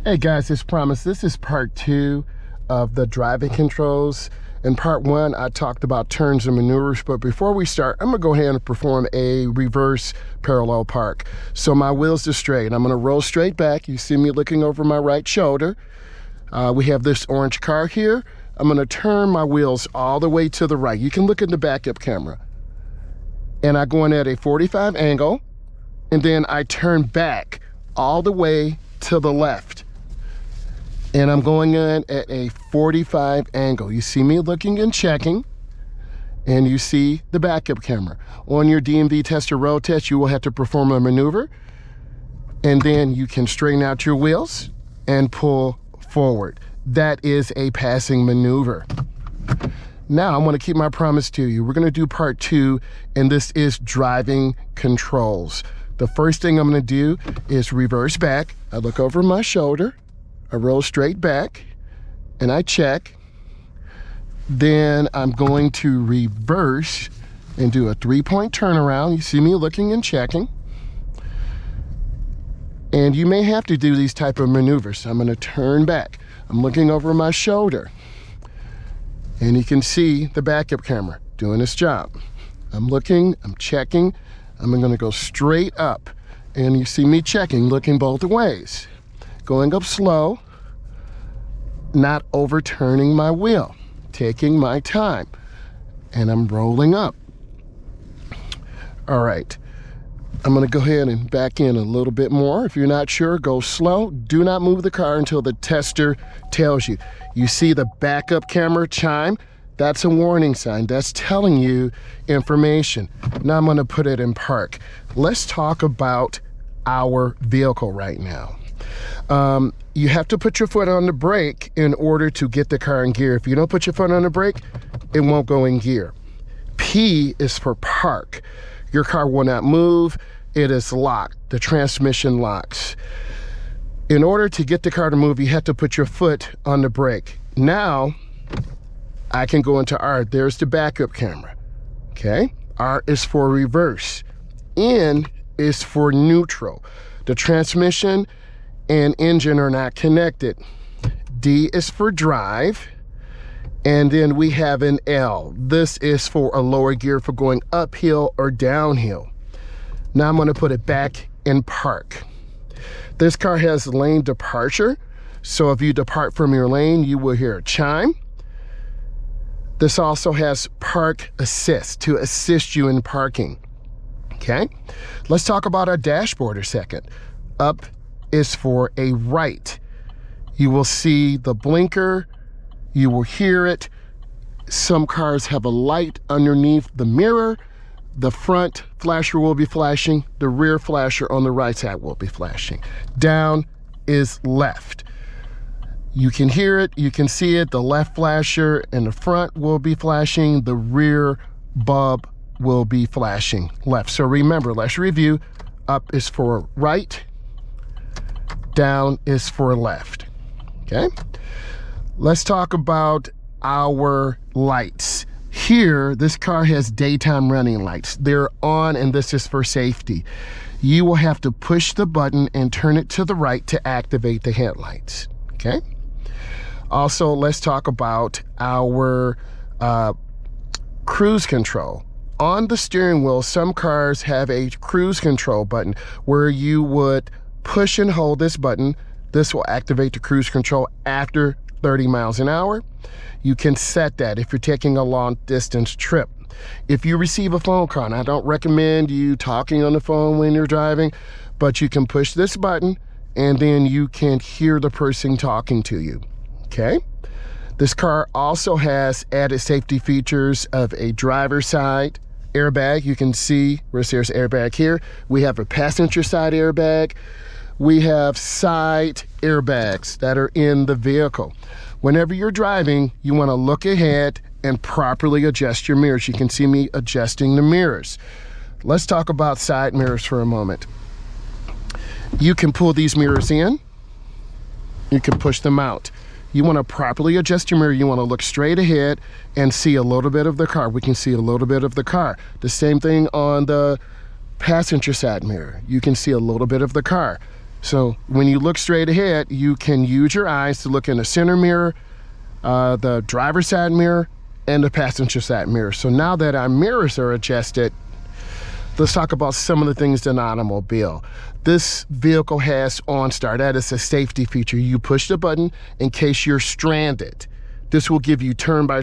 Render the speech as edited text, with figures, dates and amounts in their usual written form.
Hey guys, as promised, this is part 2 of the driving controls. In part 1, I talked about turns and maneuvers, but before we start, I'm gonna go ahead and perform a reverse parallel park. So my wheels are straight. I'm gonna roll straight back. You see me looking over my right shoulder. We have this orange car here. I'm gonna turn my wheels all the way to the right. You can look in the backup camera. And I go in at a 45 angle, and then I turn back all the way to the left. And I'm going in at a 45 angle. You see me looking and checking, and you see the backup camera. On your DMV test or road test, you will have to perform a maneuver, and then you can straighten out your wheels and pull forward. That is a passing maneuver. Now, I'm gonna keep my promise to you. We're gonna do part 2, and this is driving controls. The first thing I'm gonna do is reverse back. I look over my shoulder. I roll straight back and I check. Then I'm going to reverse and do a 3-point turnaround. You see me looking and checking. And you may have to do these type of maneuvers. I'm gonna turn back. I'm looking over my shoulder. And you can see the backup camera doing its job. I'm looking, I'm checking. I'm gonna go straight up. And you see me checking, looking both ways. Going up slow, not overturning my wheel, taking my time, and I'm rolling up. All right, I'm gonna go ahead and back in a little bit more. If you're not sure, go slow. Do not move the car until the tester tells you. You see the backup camera chime? That's a warning sign. That's telling you information. Now I'm gonna put it in park. Let's talk about our vehicle right now. You have to put your foot on the brake in order to get the car in gear. If you don't put your foot on the brake, it won't go in gear. P is for park. Your car will not move. It is locked. The transmission locks. In order to get the car to move, you have to put your foot on the brake. Now, I can go into R. There's the backup camera. Okay? R is for reverse. N is for neutral. The transmission and engine are not connected. D is for drive. And then we have an L. This is for a lower gear for going uphill or downhill. Now I'm gonna put it back in park. This car has lane departure. So if you depart from your lane, you will hear a chime. This also has park assist to assist you in parking. Okay, let's talk about our dashboard a second. Up is for a right. You will see the blinker, you will hear it. Some cars have a light underneath the mirror. The front flasher will be flashing, the rear flasher on the right side will be flashing. Down is left. You can hear it, you can see it. The left flasher in the front will be flashing, the rear bulb will be flashing left. So remember, let's review. Up is for right, down is for left. Okay, let's talk about our lights. Here, this car has daytime running lights. They're on, and this is for safety. You will have to push the button and turn it to the right to activate the headlights. Okay, also let's talk about our cruise control. On the steering wheel, some cars have a cruise control button where you would push and hold this button. This will activate the cruise control after 30 miles an hour. You can set that if you're taking a long distance trip. If you receive a phone call, and I don't recommend you talking on the phone when you're driving, but you can push this button and then you can hear the person talking to you. Okay? This car also has added safety features of a driver's side airbag. You can see where it says airbag here. We have a passenger side airbag. We have side airbags that are in the vehicle. Whenever you're driving, you want to look ahead and properly adjust your mirrors. You can see me adjusting the mirrors. Let's talk about side mirrors for a moment. You can pull these mirrors in. You can push them out. You want to properly adjust your mirror. You want to look straight ahead and see a little bit of the car. We can see a little bit of the car. The same thing on the passenger side mirror. You can see a little bit of the car. So when you look straight ahead, you can use your eyes to look in the center mirror, the driver's side mirror, and the passenger side mirror. So now that our mirrors are adjusted, let's talk about some of the things in the automobile. This vehicle has OnStar. That is a safety feature. You push the button in case you're stranded. This will give you turn by